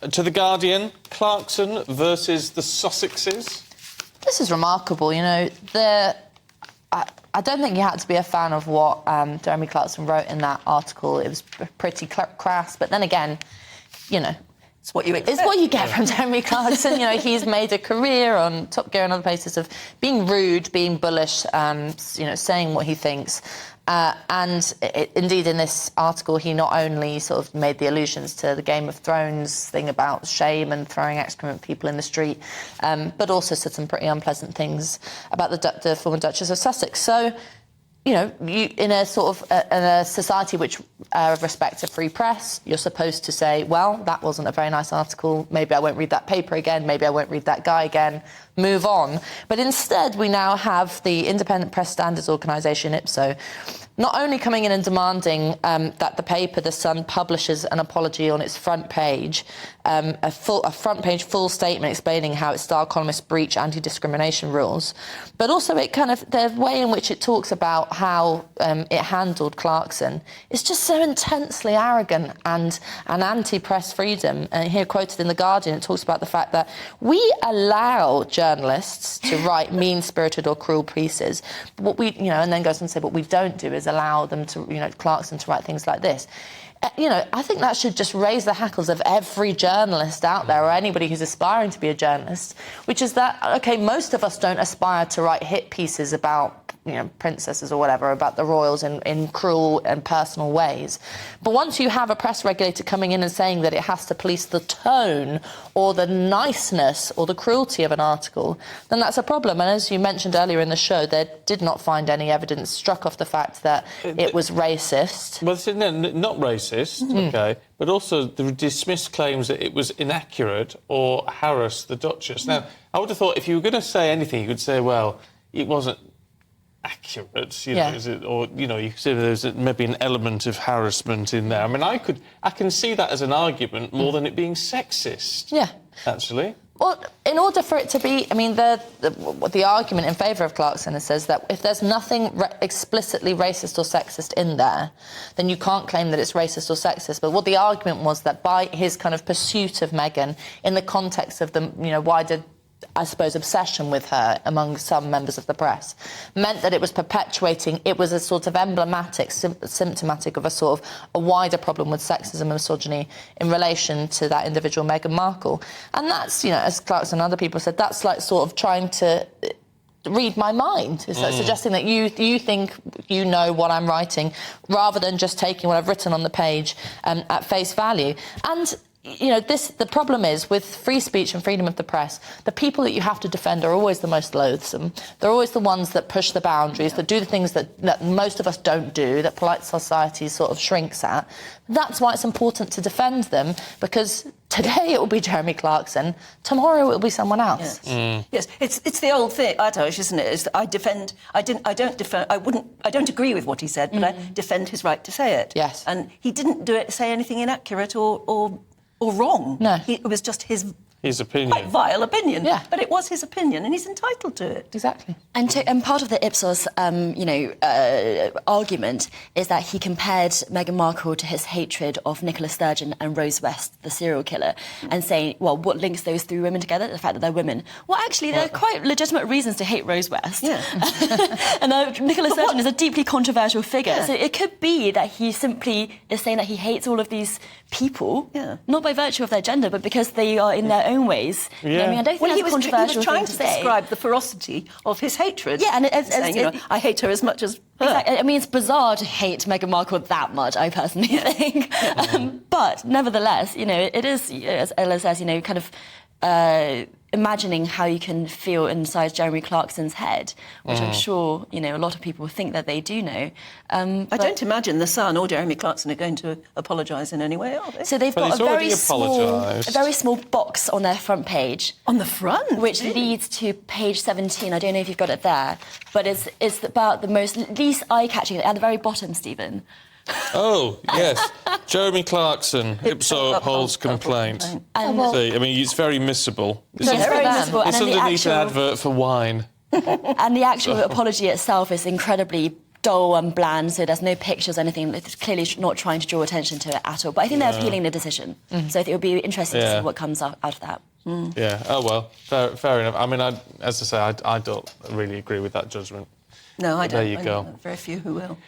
To The Guardian, Clarkson versus the Sussexes. This is remarkable, you know. I don't think you had to be a fan of what Jeremy Clarkson wrote in that article. It was pretty crass, but then again, you know, it's what you expect. It's what you get from Jeremy Clarkson. You know, he's made a career on Top Gear and other places of being rude, being bullish, you know, saying what he thinks. Indeed, in this article, he not only sort of made the allusions to the Game of Thrones thing about shame and throwing excrement at people in the street, but also said some pretty unpleasant things about the former Duchess of Sussex. So, you know, in a sort of in a society which respects a free press, you're supposed to say, well, that wasn't a very nice article. Maybe I won't read that paper again. Maybe I won't read that guy again. Move on. But instead, we now have the Independent Press Standards Organisation, Ipso, not only coming in and demanding that the paper, The Sun, publishes an apology on its front page, a front page full statement explaining how its star columnists breach anti-discrimination rules, but also it kind of the way in which it talks about how it handled Clarkson is just so intensely arrogant and anti-press freedom. And here, quoted in The Guardian, it talks about the fact that we allow journalists to write mean-spirited or cruel pieces. But what we, you know, and then goes on to say what we don't do is allow them to, you know, Clarkson to write things like this. You know, I think that should just raise the hackles of every journalist out there or anybody who's aspiring to be a journalist, which is that, OK, most of us don't aspire to write hit pieces about, you know, princesses or whatever, about the royals in cruel and personal ways. But once you have a press regulator coming in and saying that it has to police the tone or the niceness or the cruelty of an article, then that's a problem. And as you mentioned earlier in the show, they did not find any evidence struck off the fact that it was racist. Well, no, not racist, OK, but also the dismissed claims that it was inaccurate or harassed the Duchess. Now, I would have thought if you were going to say anything, you could say, well, it wasn't accurate, you know, is it, or, you know, you could say there's maybe an element of harassment in there. I mean, I can see that as an argument more than it being sexist. Yeah. Actually. Well, in order for it to be, I mean, the argument in favour of Clarkson says that if there's nothing explicitly racist or sexist in there, then you can't claim that it's racist or sexist. But what the argument was that by his kind of pursuit of Meghan, in the context of the, you know, wider, I suppose, obsession with her among some members of the press, meant that it was perpetuating, it was a sort of emblematic, symptomatic of a sort of a wider problem with sexism and misogyny in relation to that individual Meghan Markle. And that's, you know, as Clarkson and other people said, that's like sort of trying to read my mind. It's like suggesting that you think you know what I'm writing rather than just taking what I've written on the page at face value. And you know, the problem is with free speech and freedom of the press, the people that you have to defend are always the most loathsome. They're always the ones that push the boundaries, that do the things that most of us don't do, that polite society sort of shrinks at. That's why it's important to defend them, because today it will be Jeremy Clarkson, tomorrow it will be someone else. Yes, it's the old thing, Atosh, isn't it? Is that I don't agree with what he said, but I defend his right to say it. Yes. And he didn't say anything inaccurate or wrong. No. It was just his opinion. Quite vile opinion. Yeah. But it was his opinion, and he's entitled to it. Exactly. And part of the Ipsos, argument is that he compared Meghan Markle to his hatred of Nicola Sturgeon and Rose West, the serial killer, and saying, well, what links those three women together? The fact that they're women. Well, actually, there are quite legitimate reasons to hate Rose West. Yeah. And Nicola Sturgeon is a deeply controversial figure. Yeah. So it could be that he simply is saying that he hates all of these people, not by virtue of their gender, but because they are in their own ways. Yeah. You know, I mean, I don't think he that's a controversial was trying thing to describe the ferocity of his hatred. Yeah, and I hate her as much as her. Exactly. I mean, it's bizarre to hate Meghan Markle that much, I personally think. But nevertheless, you know, it is, as Ella says, you know, kind of imagining how you can feel inside Jeremy Clarkson's head, which I'm sure, you know, a lot of people think that they do know. I don't imagine The Sun or Jeremy Clarkson are going to apologise in any way, are they? So they've got a very small box on their front page. On the front? Which leads to page 17. I don't know if you've got it there, but it's about the least eye-catching, at the very bottom, Stephen. Oh, yes. Jeremy Clarkson, Ipso upholds complaint. See, I mean, it's very missable. It's underneath an advert for wine. And the actual apology itself is incredibly dull and bland, so there's no pictures or anything. It's clearly not trying to draw attention to it at all. But I think they're appealing the decision. So I think it'll be interesting to see what comes out of that. Yeah. Oh well. Fair enough. I mean, as I say, I don't really agree with that judgment. No, I don't. There you go. Very few who will.